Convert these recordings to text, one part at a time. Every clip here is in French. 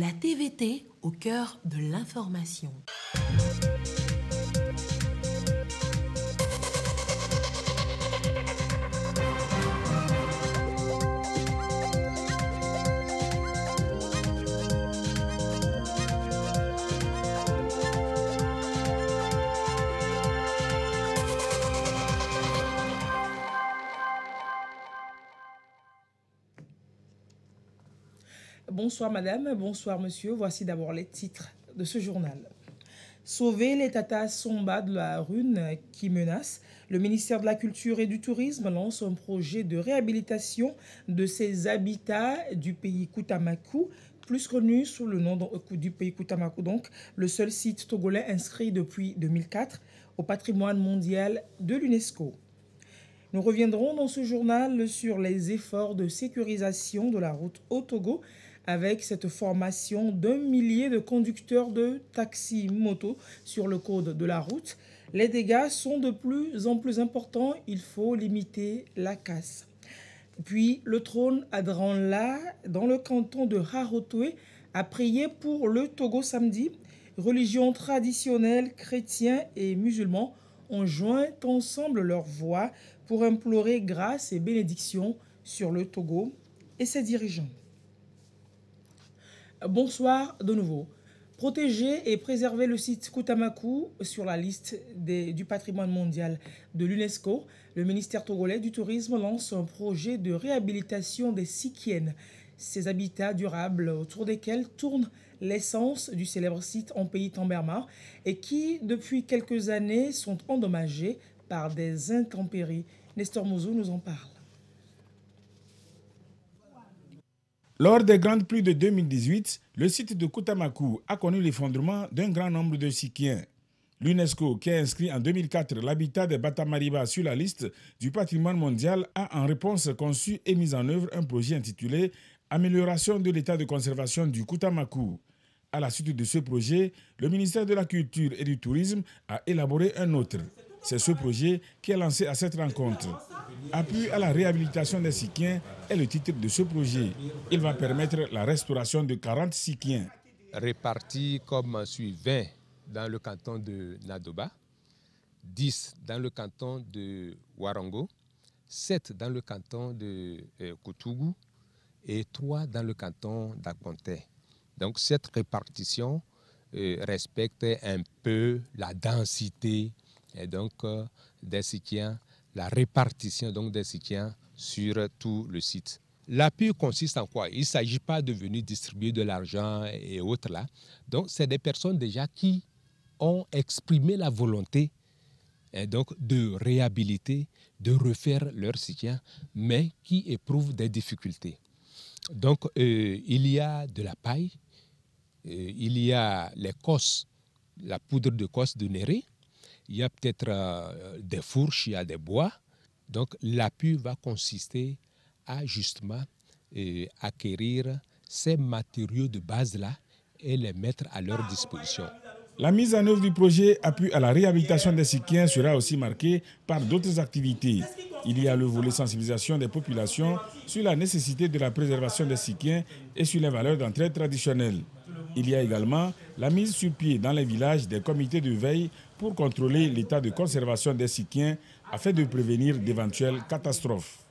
La TVT au cœur de l'information. Bonsoir madame, bonsoir monsieur. Voici d'abord les titres de ce journal. Sauver les Tata Somba de la Rune qui menacent. Le ministère de la Culture et du Tourisme lance un projet de réhabilitation de ces habitats du pays Koutamaku, plus connu sous le nom du pays Koutamaku, donc le seul site togolais inscrit depuis 2004 au patrimoine mondial de l'UNESCO. Nous reviendrons dans ce journal sur les efforts de sécurisation de la route au Togo avec cette formation d'1 millier de conducteurs de taxi-moto sur le code de la route. Les dégâts sont de plus en plus importants, il faut limiter la casse. Puis le trône Adranla, dans le canton de Harotoé, a prié pour le Togo samedi. Religions traditionnelles, chrétiens et musulmans ont joint ensemble leurs voix pour implorer grâce et bénédiction sur le Togo et ses dirigeants. Bonsoir de nouveau. Protéger et préserver le site Koutamaku sur la liste du patrimoine mondial de l'UNESCO, le ministère togolais du Tourisme lance un projet de réhabilitation des Sikiennes, ces habitats durables autour desquels tourne l'essence du célèbre site en pays Tambermar et qui, depuis quelques années, sont endommagés par des intempéries. Nestor Mouzou nous en parle. Lors des grandes pluies de 2018, le site de Koutamaku a connu l'effondrement d'un grand nombre de Sikiens. L'UNESCO, qui a inscrit en 2004 l'habitat des Batamariba sur la liste du patrimoine mondial, a en réponse conçu et mis en œuvre un projet intitulé « Amélioration de l'état de conservation du Koutamaku ». À la suite de ce projet, le ministère de la Culture et du Tourisme a élaboré un autre. C'est ce projet qui est lancé à cette rencontre. Appui à la réhabilitation des Sikiens est le titre de ce projet. Il va permettre la restauration de 40 Sikiens. Répartis comme suit 20 dans le canton de Nadoba, 10 dans le canton de Warango, 7 dans le canton de Koutougou et 3 dans le canton d'Akonté. Donc cette répartition respecte un peu la densité et donc des Sikiens, la répartition donc des Sikiens sur tout le site. L'appui consiste en quoi? Il ne s'agit pas de venir distribuer de l'argent et autres là. Donc c'est des personnes déjà qui ont exprimé la volonté donc de réhabiliter, de refaire leur Sikiens, mais qui éprouvent des difficultés. Donc il y a de la paille, il y a les cosses, la poudre de cosse de néré, il y a peut-être des fourches, il y a des bois. Donc l'appui va consister à justement acquérir ces matériaux de base-là et les mettre à leur disposition. La mise en œuvre du projet appui à la réhabilitation des Sikiens sera aussi marquée par d'autres activités. Il y a le volet sensibilisation des populations sur la nécessité de la préservation des Sikiens et sur les valeurs d'entraide traditionnelles. Il y a également la mise sur pied dans les villages des comités de veille pour contrôler l'état de conservation des Sikiens afin de prévenir d'éventuelles catastrophes.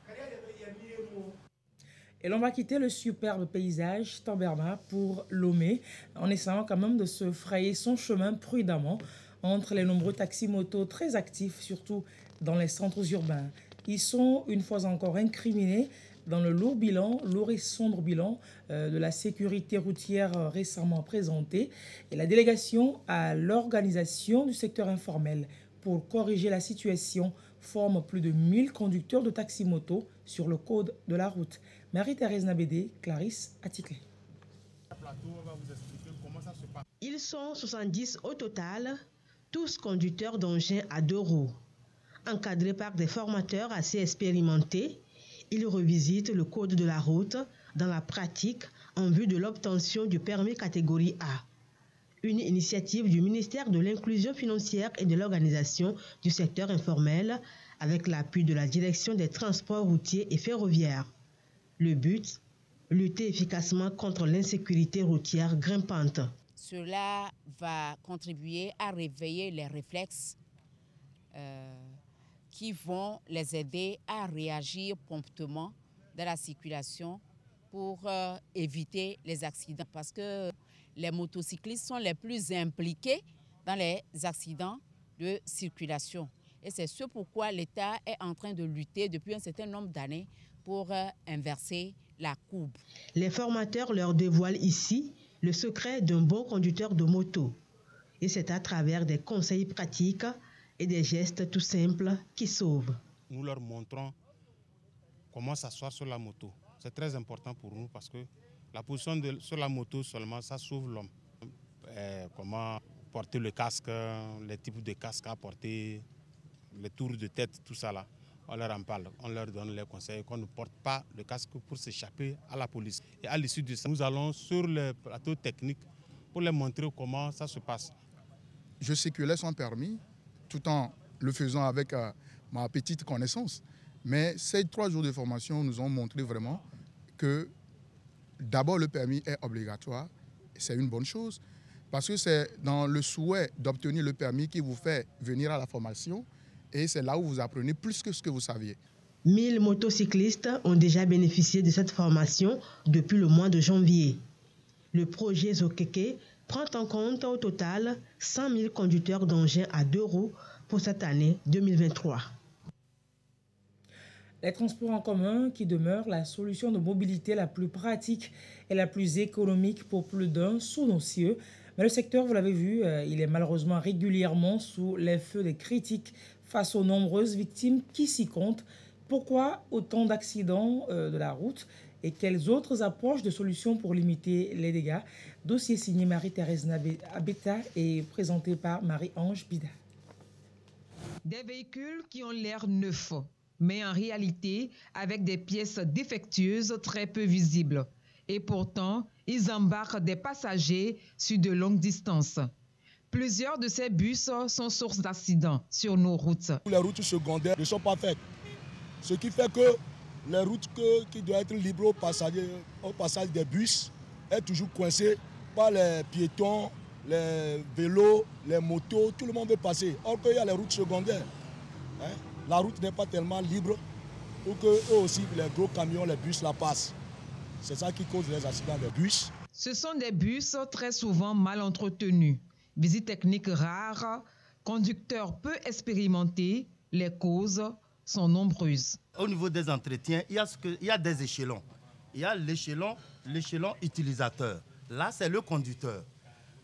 Et l'on va quitter le superbe paysage Tambermar pour Lomé, en essayant quand même de se frayer son chemin prudemment entre les nombreux taxis-motos très actifs, surtout dans les centres urbains. Ils sont une fois encore incriminés dans le lourd et sombre bilan de la sécurité routière récemment présenté et la délégation à l'organisation du secteur informel pour corriger la situation forme plus de 1000 conducteurs de taxi-moto sur le code de la route. Marie-Thérèse Nabédé, Clarisse Atiklé. Ils sont 70 au total, tous conducteurs d'engins à 2 roues. Encadrés par des formateurs assez expérimentés, ils revisitent le code de la route dans la pratique en vue de l'obtention du permis catégorie A. Une initiative du ministère de l'Inclusion financière et de l'organisation du secteur informel avec l'appui de la direction des transports routiers et ferroviaires. Le but, lutter efficacement contre l'insécurité routière grimpante. Cela va contribuer à réveiller les réflexes qui vont les aider à réagir promptement dans la circulation pour éviter les accidents. Parce que les motocyclistes sont les plus impliqués dans les accidents de circulation. Et c'est ce pourquoi l'État est en train de lutter depuis un certain nombre d'années pour inverser la courbe. Les formateurs leur dévoilent ici le secret d'un bon conducteur de moto. Et c'est à travers des conseils pratiques et des gestes tout simples qui sauvent. Nous leur montrons comment s'asseoir sur la moto. C'est très important pour nous parce que la position sur la moto seulement, ça sauve l'homme. Comment porter le casque, les types de casques à porter, les tours de tête, tout ça là. On leur en parle, on leur donne les conseils qu'on ne porte pas le casque pour s'échapper à la police. Et à l'issue de ça, nous allons sur le plateau technique pour leur montrer comment ça se passe. Je circulais sans permis, tout en le faisant avec ma petite connaissance. Mais ces 3 jours de formation nous ont montré vraiment que d'abord le permis est obligatoire. C'est une bonne chose parce que c'est dans le souhait d'obtenir le permis qui vous fait venir à la formation. Et c'est là où vous apprenez plus que ce que vous saviez. 1000 motocyclistes ont déjà bénéficié de cette formation depuis le mois de janvier. Le projet Zokeke prend en compte au total 100 000 conducteurs d'engins à 2 roues pour cette année 2023. Les transports en commun qui demeurent la solution de mobilité la plus pratique et la plus économique pour plus d'un sous nos cieux. Mais le secteur, vous l'avez vu, il est malheureusement régulièrement sous les feux des critiques face aux nombreuses victimes qui s'y comptent. Pourquoi autant d'accidents de la route et quelles autres approches de solutions pour limiter les dégâts? Dossier signé Marie-Thérèse Abeta et présenté par Marie-Ange Bida. Des véhicules qui ont l'air neufs, mais en réalité avec des pièces défectueuses très peu visibles. Et pourtant, ils embarquent des passagers sur de longues distances. Plusieurs de ces bus sont source d'accidents sur nos routes. Les routes secondaires ne sont pas faites. Ce qui fait que les routes qui doivent être libres au passage des bus est toujours coincées par les piétons, les vélos, les motos. Tout le monde veut passer. Or qu'il y a les routes secondaires. La route n'est pas tellement libre pour que eux aussi, les gros camions, les bus la passent. C'est ça qui cause les accidents des bus. Ce sont des bus très souvent mal entretenus. Visite technique rare, conducteurs peu expérimentés, les causes sont nombreuses. Au niveau des entretiens, il y a des échelons. Il y a l'échelon utilisateur. Là, c'est le conducteur.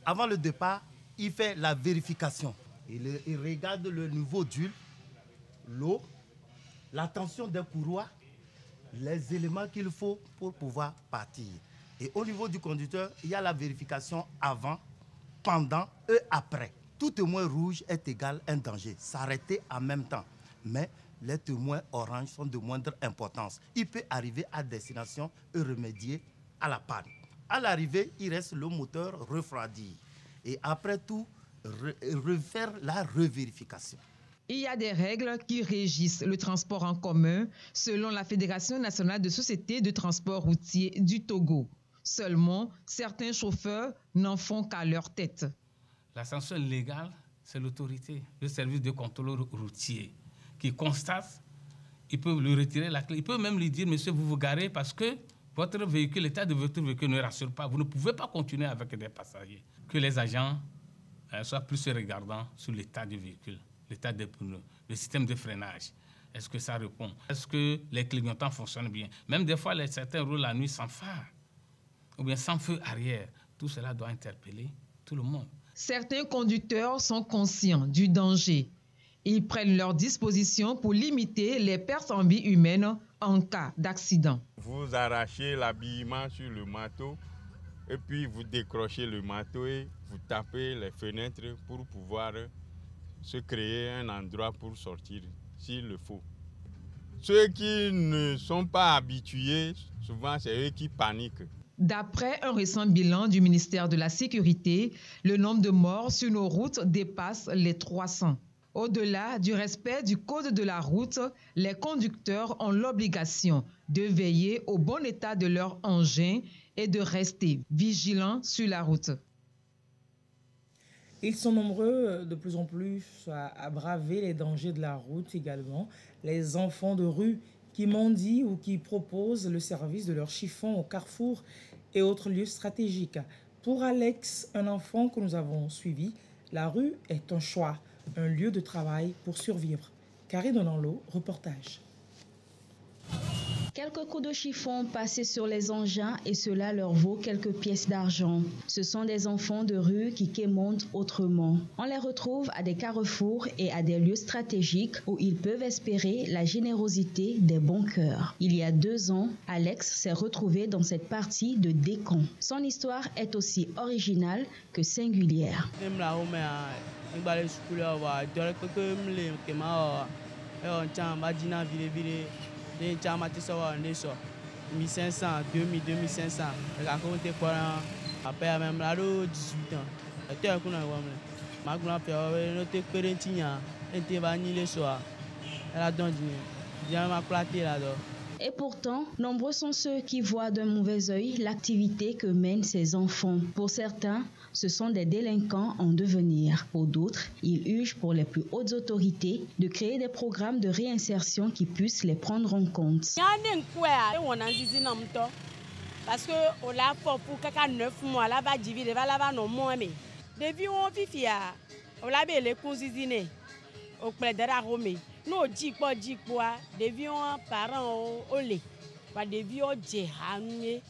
Avant le départ, il fait la vérification. Il regarde le niveau d'huile, l'eau, la tension des courroies, les éléments qu'il faut pour pouvoir partir. Et au niveau du conducteur, il y a la vérification avant, pendant et après. Tout témoin rouge est égal à un danger. S'arrêter en même temps. Mais les témoins orange sont de moindre importance. Il peut arriver à destination et remédier à la panne. À l'arrivée, il reste le moteur refroidi. Et après tout, refaire la revérification. Il y a des règles qui régissent le transport en commun selon la Fédération nationale de sociétés de transport routier du Togo. Seulement, certains chauffeurs n'en font qu'à leur tête. La sanction légale, c'est l'autorité, le service de contrôle routier qui constate, ils peuvent lui retirer la clé. Ils peuvent même lui dire, monsieur, vous vous garez parce que votre véhicule, l'état de votre véhicule ne rassure pas. Vous ne pouvez pas continuer avec des passagers. Que les agents soient plus regardants sur l'état du véhicule, l'état des pneus, le système de freinage. Est-ce que ça répond? Est-ce que les clignotants fonctionnent bien? Même des fois, certains roulent la nuit sans phare ou bien sans feu arrière. Tout cela doit interpeller tout le monde. Certains conducteurs sont conscients du danger. Ils prennent leurs dispositions pour limiter les pertes en vie humaine en cas d'accident. Vous arrachez l'habillement sur le manteau et puis vous décrochez le manteau et vous tapez les fenêtres pour pouvoir se créer un endroit pour sortir s'il le faut. Ceux qui ne sont pas habitués, souvent c'est eux qui paniquent. D'après un récent bilan du ministère de la Sécurité, le nombre de morts sur nos routes dépasse les 300. Au-delà du respect du code de la route, les conducteurs ont l'obligation de veiller au bon état de leur engin et de rester vigilants sur la route. Ils sont nombreux de plus en plus à braver les dangers de la route également. Les enfants de rue qui mendient ou qui proposent le service de leur chiffon au carrefour et autres lieux stratégiques. Pour Alex, un enfant que nous avons suivi, la rue est un choix, un lieu de travail pour survivre. Karine Donanlo, reportage. Quelques coups de chiffon passés sur les engins et cela leur vaut quelques pièces d'argent. Ce sont des enfants de rue qui quémandent autrement. On les retrouve à des carrefours et à des lieux stratégiques où ils peuvent espérer la générosité des bons cœurs. Il y a 2 ans, Alex s'est retrouvé dans cette partie de Décan. Son histoire est aussi originale que singulière. Des chamati sawa neso 1500 2000 2500 la compte quoi après même là 18 ans était kuna wamle maguna pe no te perentinha ente bani le soir la donji bien ma platé là do. Et pourtant, nombreux sont ceux qui voient d'un mauvais œil l'activité que mènent ces enfants. Pour certains, ce sont des délinquants en devenir. Pour d'autres, ils urgent pour les plus hautes autorités de créer des programmes de réinsertion qui puissent les prendre en compte. Parce que on l'a fait pour 9 mois là bas diviser là non moins mais depuis on fifia on l'a les cousiner au plaidera Romé. No jikpo devi on parents ole ba devi o je hanye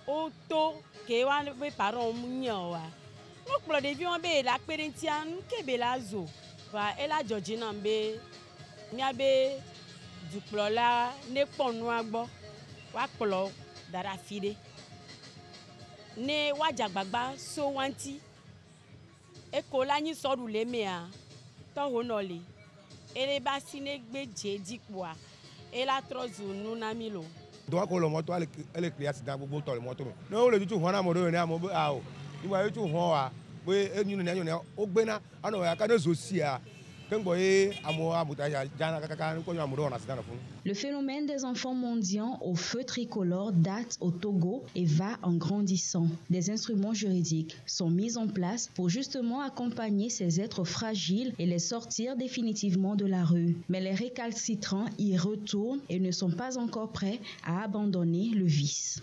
o to ke wa be parents munyan wa no kplo devi on be la parentian ke be la zo ba e la Georgina be mi abe du kplo la ne ponu agbo wa kplo dara fide ne wa jagbagba so wanti e ko la ni so rule me a to honole ele basine gbeje dikwa ela trozu nunamilo do ko lo moto ele create da gbogbo to le moto no le tutu hona mo do ni amo a o iwa yo tu hon wa pe enyu ni enyu ni o gbe na ana ya ka no zo si a kengbo e amo abuta ya jana kaka ko nyu amuro na sidana fun. Le phénomène des enfants mendiants au feu tricolore date au Togo et va en grandissant. Des instruments juridiques sont mis en place pour justement accompagner ces êtres fragiles et les sortir définitivement de la rue. Mais les récalcitrants y retournent et ne sont pas encore prêts à abandonner le vice.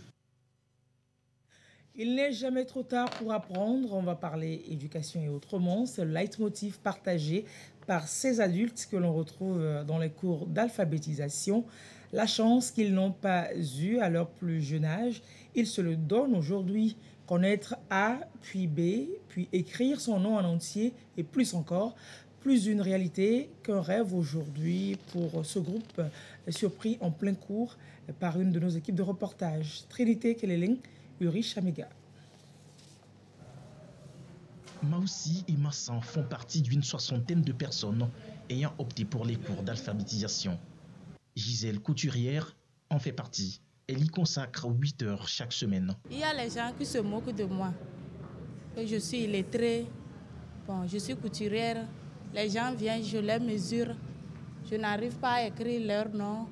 Il n'est jamais trop tard pour apprendre. On va parler éducation et autrement. C'est le leitmotiv partagé par ces adultes que l'on retrouve dans les cours d'alphabétisation. La chance qu'ils n'ont pas eue à leur plus jeune âge, ils se le donnent aujourd'hui. Connaître A, puis B, puis écrire son nom en entier et plus encore, plus une réalité qu'un rêve aujourd'hui pour ce groupe surpris en plein cours par une de nos équipes de reportage. Trinité Keleleng, Uri Chamega. Maoussi et Massan font partie d'une 60aine de personnes ayant opté pour les cours d'alphabétisation. Gisèle Couturière en fait partie. Elle y consacre 8 heures chaque semaine. Il y a les gens qui se moquent de moi. Je suis illettrée, je suis couturière. Les gens viennent, je les mesure. Je n'arrive pas à écrire leur nom.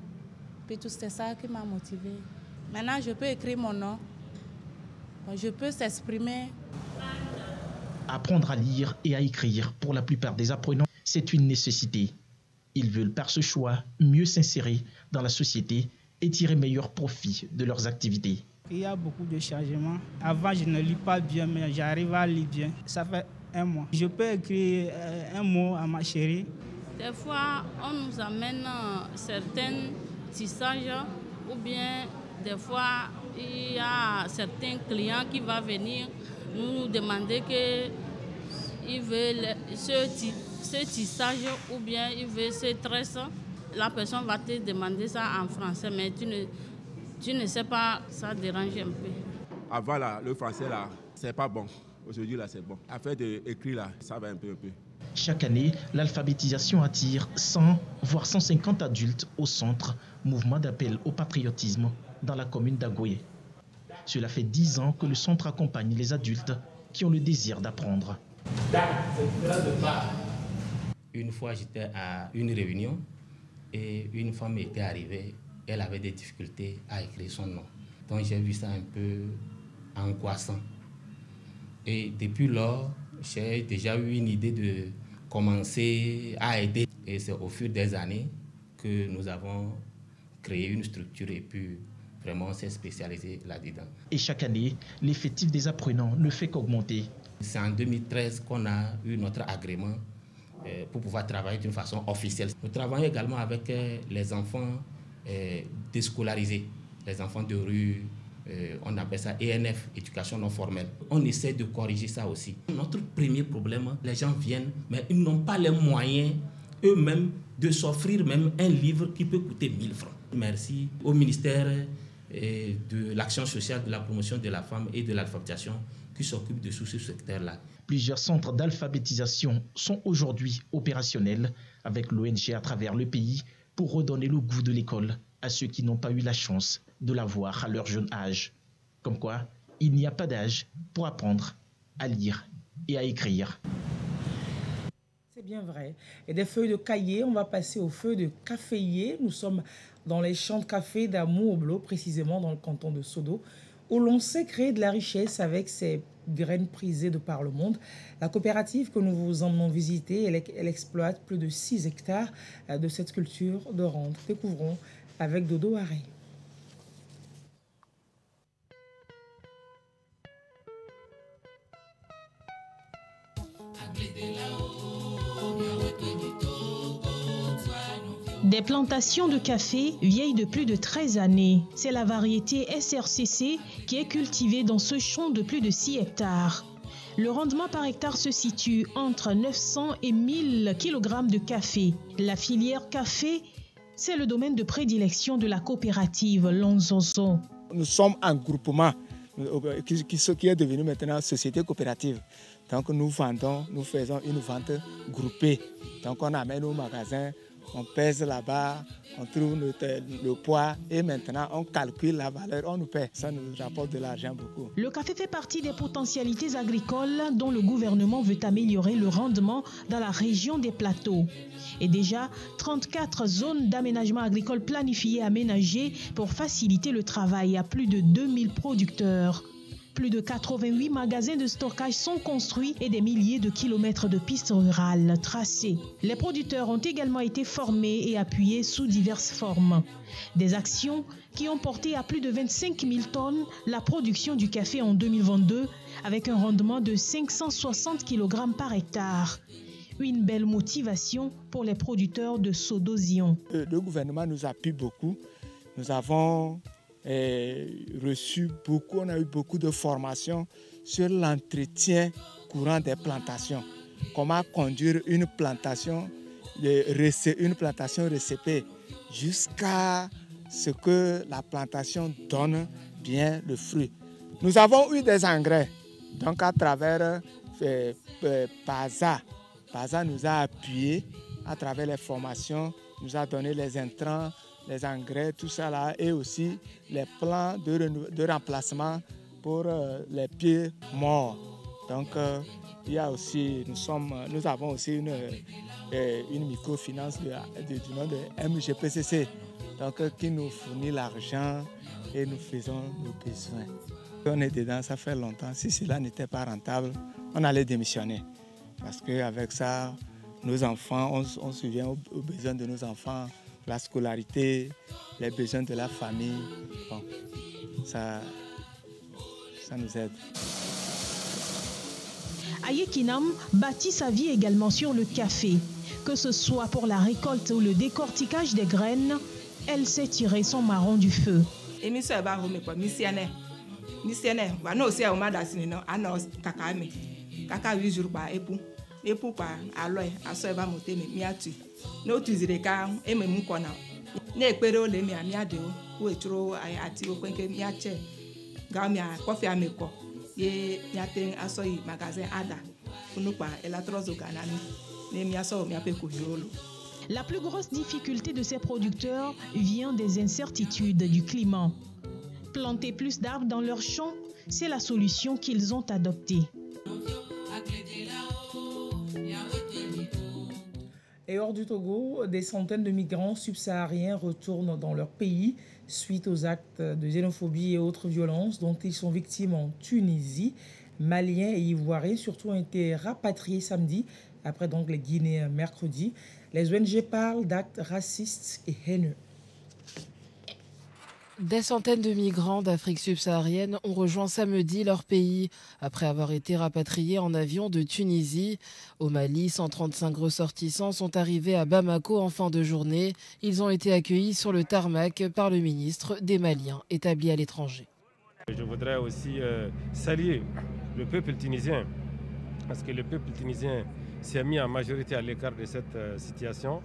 Puis tout c'est ça qui m'a motivée. Maintenant, je peux écrire mon nom. Je peux s'exprimer. Apprendre à lire et à écrire, pour la plupart des apprenants, c'est une nécessité. Ils veulent par ce choix mieux s'insérer dans la société et tirer meilleur profit de leurs activités. Il y a beaucoup de changements. Avant, je ne lis pas bien, mais j'arrive à lire bien. Ça fait 1 mois. Je peux écrire un mot à ma chérie. Des fois, on nous amène certains tissages ou bien des fois, il y a certains clients qui vont venir nous demander qu'ils veulent ce tissage ou bien ils veulent ce tresse. La personne va te demander ça en français, mais tu ne sais pas, ça dérange un peu. Avant, là, le français, là, c'est pas bon. Aujourd'hui, là, c'est bon. Afin d'écrire, là, ça va un peu. Chaque année, l'alphabétisation attire 100, voire 150 adultes au centre, mouvement d'appel au patriotisme dans la commune d'Agoye. Cela fait 10 ans que le centre accompagne les adultes qui ont le désir d'apprendre. Une fois, j'étais à une réunion et une femme était arrivée. Elle avait des difficultés à écrire son nom. Donc j'ai vu ça un peu angoissant. Et depuis lors, j'ai déjà eu une idée de commencer à aider. Et c'est au fur des années que nous avons créé une structure et puis vraiment on s'est spécialisé là-dedans. Et chaque année, l'effectif des apprenants ne fait qu'augmenter. C'est en 2013 qu'on a eu notre agrément pour pouvoir travailler d'une façon officielle. Nous travaillons également avec les enfants déscolarisés, les enfants de rue, on appelle ça ENF, éducation non formelle. On essaie de corriger ça aussi. Notre premier problème, les gens viennent, mais ils n'ont pas les moyens eux-mêmes de s'offrir même un livre qui peut coûter 1000 francs. Merci au ministère de l'Action sociale, de la promotion de la femme et de l'alphabétisation qui s'occupe de ce secteur-là. Plusieurs centres d'alphabétisation sont aujourd'hui opérationnels avec l'ONG à travers le pays pour redonner le goût de l'école à ceux qui n'ont pas eu la chance de l'avoir à leur jeune âge. Comme quoi, il n'y a pas d'âge pour apprendre à lire et à écrire. C'est bien vrai. Et des feuilles de cahier, on va passer aux feuilles de caféier. Nous sommes dans les champs de café d'Amoublo, précisément dans le canton de Sodo, où l'on sait créer de la richesse avec ces graines prisées de par le monde. La coopérative que nous vous emmenons visiter, elle exploite plus de 6 hectares de cette culture de rente. Découvrons avec Dodo Haré. Des plantations de café vieilles de plus de 13 années. C'est la variété SRCC qui est cultivée dans ce champ de plus de 6 hectares. Le rendement par hectare se situe entre 900 et 1000 kg de café. La filière café, c'est le domaine de prédilection de la coopérative Lonzozo. Nous sommes un groupement qui est devenu maintenant société coopérative. Donc nous vendons, nous faisons une vente groupée. Donc on amène au magasin, on pèse là-bas, on trouve le poids et maintenant on calcule la valeur, on nous paie. Ça nous rapporte de l'argent beaucoup. Le café fait partie des potentialités agricoles dont le gouvernement veut améliorer le rendement dans la région des plateaux. Et déjà, 34 zones d'aménagement agricole planifiées aménagées pour faciliter le travail à plus de 2000 producteurs. Plus de 88 magasins de stockage sont construits et des milliers de kilomètres de pistes rurales tracées. Les producteurs ont également été formés et appuyés sous diverses formes. Des actions qui ont porté à plus de 25 000 tonnes la production du café en 2022 avec un rendement de 560 kg par hectare. Une belle motivation pour les producteurs de Sodo-Zion. Le gouvernement nous appuie beaucoup. Nous avons reçu beaucoup, on a eu beaucoup de formations sur l'entretien courant des plantations. Comment conduire une plantation RCP jusqu'à ce que la plantation donne bien le fruit. Nous avons eu des engrais, donc à travers PASA. PASA nous a appuyés à travers les formations, nous a donné les intrants, les engrais, tout ça là, et aussi les plans de remplacement pour les pieds morts. Donc, il y a aussi, nous avons aussi une microfinance du nom de MGPCC, donc, qui nous fournit l'argent et nous faisons nos besoins. On est dedans, ça fait longtemps. Si cela n'était pas rentable, on allait démissionner. Parce qu'avec ça, nos enfants, on subvient aux besoins de nos enfants, la scolarité, les besoins de la famille. Bon, ça nous aide. Ayekinam bâtit sa vie également sur le café. Que ce soit pour la récolte ou le décortiquage des graines, elle sait tirer son marron du feu. Kaka 8 jours par époux par aloe asoeba moteme miatu no tuzire ka ememu kona na ekpere ole mi amiade o wetro ati okwenke miache ga mi coffee ameko ye miate asoyi magasin ada funupa elatrozo ganani ne miaso miapeku yolo. La plus grosse difficulté de ces producteurs vient des incertitudes du climat. Planter plus d'arbres dans leurs champs, c'est la solution qu'ils ont adoptée. Et hors du Togo, des centaines de migrants subsahariens retournent dans leur pays suite aux actes de xénophobie et autres violences dont ils sont victimes en Tunisie. Maliens et Ivoiriens surtout ont été rapatriés samedi, après donc les Guinéens mercredi. Les ONG parlent d'actes racistes et haineux. Des centaines de migrants d'Afrique subsaharienne ont rejoint samedi leur pays après avoir été rapatriés en avion de Tunisie. Au Mali, 135 ressortissants sont arrivés à Bamako en fin de journée. Ils ont été accueillis sur le tarmac par le ministre des Maliens établi à l'étranger. Je voudrais aussi saluer le peuple tunisien, parce que le peuple tunisien s'est mis en majorité à l'écart de cette situation.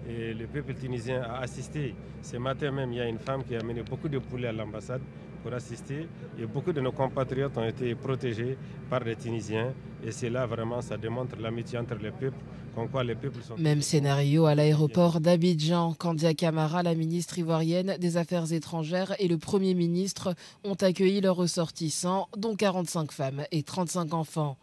Et le peuple tunisien a assisté. Ce matin même, il y a une femme qui a amené beaucoup de poulets à l'ambassade pour assister. Et beaucoup de nos compatriotes ont été protégés par les Tunisiens. Et c'est là vraiment, ça démontre l'amitié entre les peuples. Comme quoi les peuples sont... Même scénario à l'aéroport d'Abidjan. Kandia Camara, la ministre ivoirienne des Affaires étrangères, et le Premier ministre ont accueilli leurs ressortissants, dont 45 femmes et 35 enfants.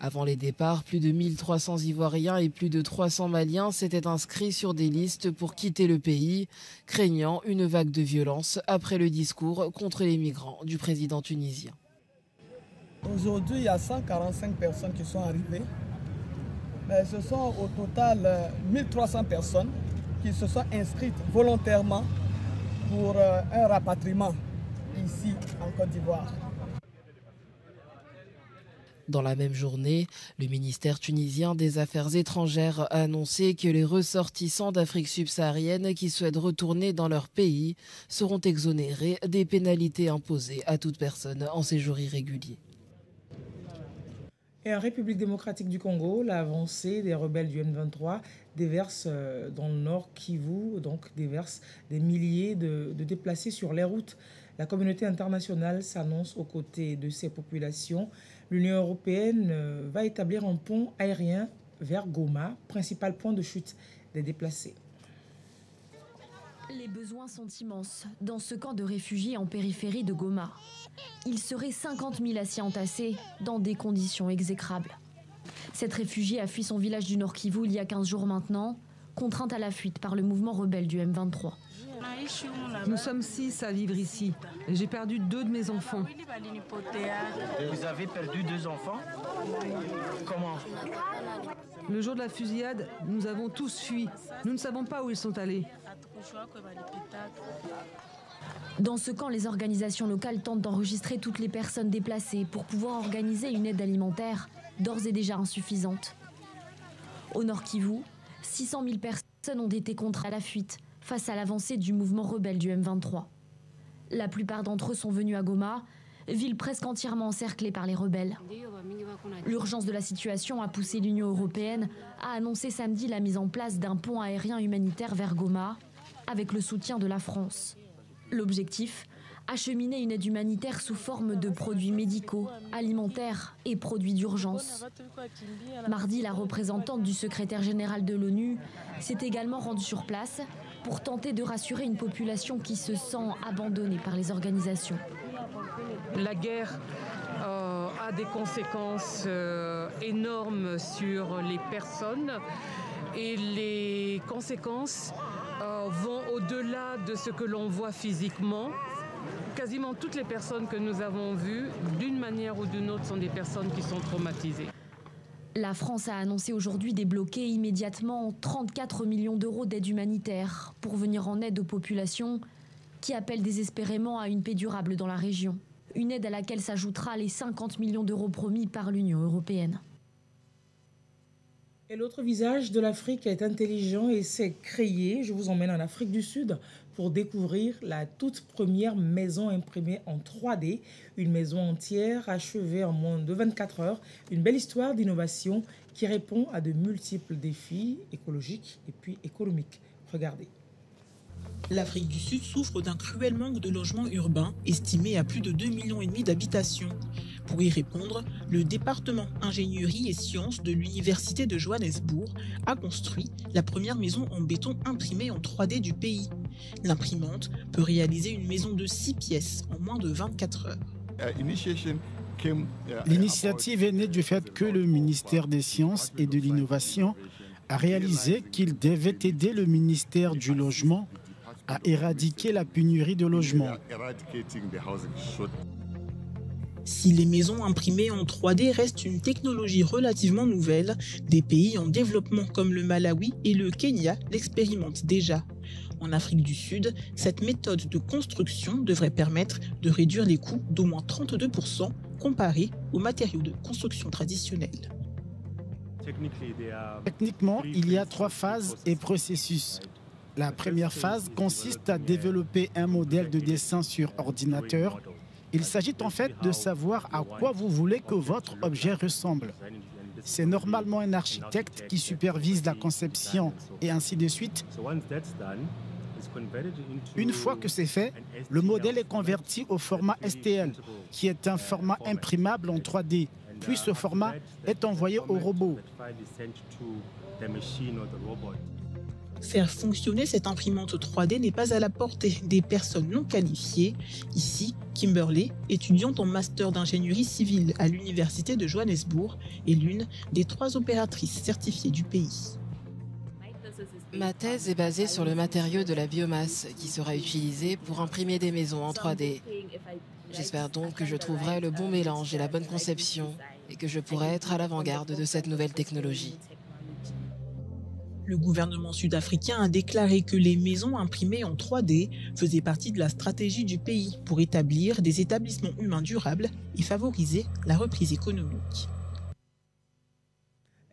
Avant les départs, plus de 1300 Ivoiriens et plus de 300 Maliens s'étaient inscrits sur des listes pour quitter le pays, craignant une vague de violence après le discours contre les migrants du président tunisien. Aujourd'hui, il y a 145 personnes qui sont arrivées, mais ce sont au total 1300 personnes qui se sont inscrites volontairement pour un rapatriement ici en Côte d'Ivoire. Dans la même journée, le ministère tunisien des Affaires étrangères a annoncé que les ressortissants d'Afrique subsaharienne qui souhaitent retourner dans leur pays seront exonérés des pénalités imposées à toute personne en séjour irrégulier. Et en République démocratique du Congo, l'avancée des rebelles du M23 déverse dans le nord Kivu, donc déverse des milliers de déplacés sur les routes. La communauté internationale s'annonce aux côtés de ces populations. L'Union européenne va établir un pont aérien vers Goma, principal point de chute des déplacés. Les besoins sont immenses dans ce camp de réfugiés en périphérie de Goma. Il serait 50 000 à s'y entasser dans des conditions exécrables. Cette réfugiée a fui son village du Nord Kivu il y a 15 jours maintenant, contrainte à la fuite par le mouvement rebelle du M23. Nous sommes 6 à vivre ici. J'ai perdu 2 de mes enfants. Vous avez perdu 2 enfants? Comment? Le jour de la fusillade, nous avons tous fui. Nous ne savons pas où ils sont allés. Dans ce camp, les organisations locales tentent d'enregistrer toutes les personnes déplacées pour pouvoir organiser une aide alimentaire d'ores et déjà insuffisante. Au Nord Kivu, 600 000 personnes ont été contraintes à la fuite face à l'avancée du mouvement rebelle du M23. La plupart d'entre eux sont venus à Goma, ville presque entièrement encerclée par les rebelles. L'urgence de la situation a poussé l'Union européenne à annoncer samedi la mise en place d'un pont aérien humanitaire vers Goma, avec le soutien de la France. L'objectif, acheminer une aide humanitaire sous forme de produits médicaux, alimentaires et produits d'urgence. Mardi, la représentante du secrétaire général de l'ONU s'est également rendue sur place pour tenter de rassurer une population qui se sent abandonnée par les organisations. La guerre a des conséquences énormes sur les personnes et les conséquences vont au-delà de ce que l'on voit physiquement. Quasiment toutes les personnes que nous avons vues, d'une manière ou d'une autre, sont des personnes qui sont traumatisées. La France a annoncé aujourd'hui débloquer immédiatement 34 millions d'euros d'aide humanitaire pour venir en aide aux populations qui appellent désespérément à une paix durable dans la région. Une aide à laquelle s'ajoutera les 50 millions d'euros promis par l'Union européenne. Et l'autre visage de l'Afrique est intelligent et s'est créé. Je vous emmène en Afrique du Sud pour découvrir la toute première maison imprimée en 3D. Une maison entière achevée en moins de 24 heures. Une belle histoire d'innovation qui répond à de multiples défis écologiques et puis économiques. Regardez. L'Afrique du Sud souffre d'un cruel manque de logements urbains, estimé à plus de 2,5 millions d'habitations. Pour y répondre, le département ingénierie et sciences de l'Université de Johannesburg a construit la première maison en béton imprimée en 3D du pays. L'imprimante peut réaliser une maison de 6 pièces en moins de 24 heures. L'initiative est née du fait que le ministère des Sciences et de l'Innovation a réalisé qu'il devait aider le ministère du Logement à éradiquer la pénurie de logements. Si les maisons imprimées en 3D restent une technologie relativement nouvelle, des pays en développement comme le Malawi et le Kenya l'expérimentent déjà. En Afrique du Sud, cette méthode de construction devrait permettre de réduire les coûts d'au moins 32% comparé aux matériaux de construction traditionnels. Techniquement, il y a 3 phases et processus. La première phase consiste à développer un modèle de dessin sur ordinateur. Il s'agit en fait de savoir à quoi vous voulez que votre objet ressemble. C'est normalement un architecte qui supervise la conception et ainsi de suite. Une fois que c'est fait, le modèle est converti au format STL, qui est un format imprimable en 3D. Puis ce format est envoyé au robot. Faire fonctionner cette imprimante 3D n'est pas à la portée des personnes non qualifiées. Ici, Kimberley, étudiante en master d'ingénierie civile à l'université de Johannesburg, est l'une des 3 opératrices certifiées du pays. Ma thèse est basée sur le matériau de la biomasse qui sera utilisé pour imprimer des maisons en 3D. J'espère donc que je trouverai le bon mélange et la bonne conception et que je pourrai être à l'avant-garde de cette nouvelle technologie. Le gouvernement sud-africain a déclaré que les maisons imprimées en 3D faisaient partie de la stratégie du pays pour établir des établissements humains durables et favoriser la reprise économique.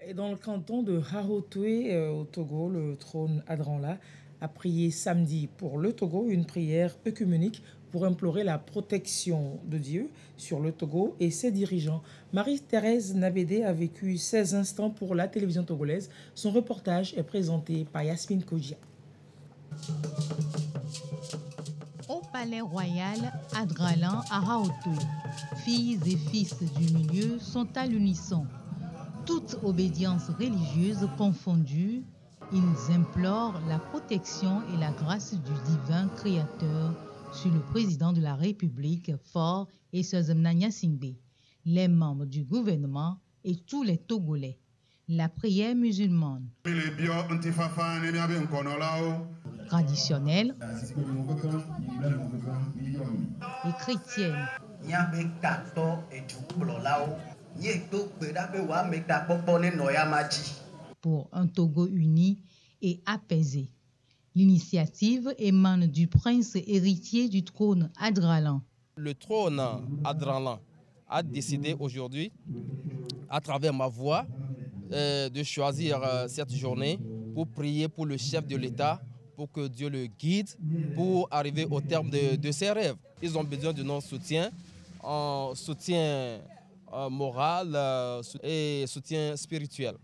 Et dans le canton de Haotoué, au Togo, le trône Adranla a prié samedi pour le Togo une prière œcuménique pour implorer la protection de Dieu sur le Togo et ses dirigeants. Marie-Thérèse Nabédé a vécu 16 instants pour la télévision togolaise. Son reportage est présenté par Yasmine Kodja. Au palais royal Adralan à Haotoué, filles et fils du milieu sont à l'unisson. Toute obédience religieuse confondue, ils implorent la protection et la grâce du divin créateur sur le président de la République, Faure et Sozemna Gnassingbé, les membres du gouvernement et tous les Togolais. La prière musulmane traditionnelle et chrétienne pour un Togo uni et apaisé. L'initiative émane du prince héritier du trône Adralan. Le trône Adralan a décidé aujourd'hui, à travers ma voix, de choisir cette journée pour prier pour le chef de l'État, pour que Dieu le guide, pour arriver au terme de ses rêves. Ils ont besoin de notre soutien, soutien moral et soutien spirituel.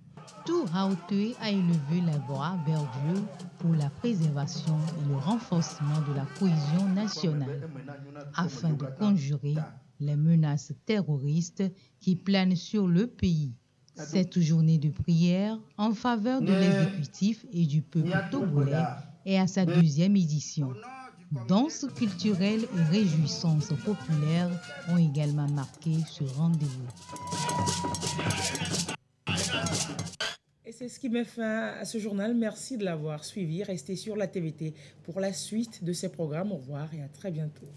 Tout Haotoué a élevé la voix vers Dieu pour la préservation et le renforcement de la cohésion nationale, afin de conjurer les menaces terroristes qui planent sur le pays. Cette journée de prière en faveur de l'exécutif et du peuple togolais est à sa 2e édition. Danses culturelles et réjouissances populaires ont également marqué ce rendez-vous. Et c'est ce qui met fin à ce journal. Merci de l'avoir suivi. Restez sur la TVT pour la suite de ces programmes. Au revoir et à très bientôt.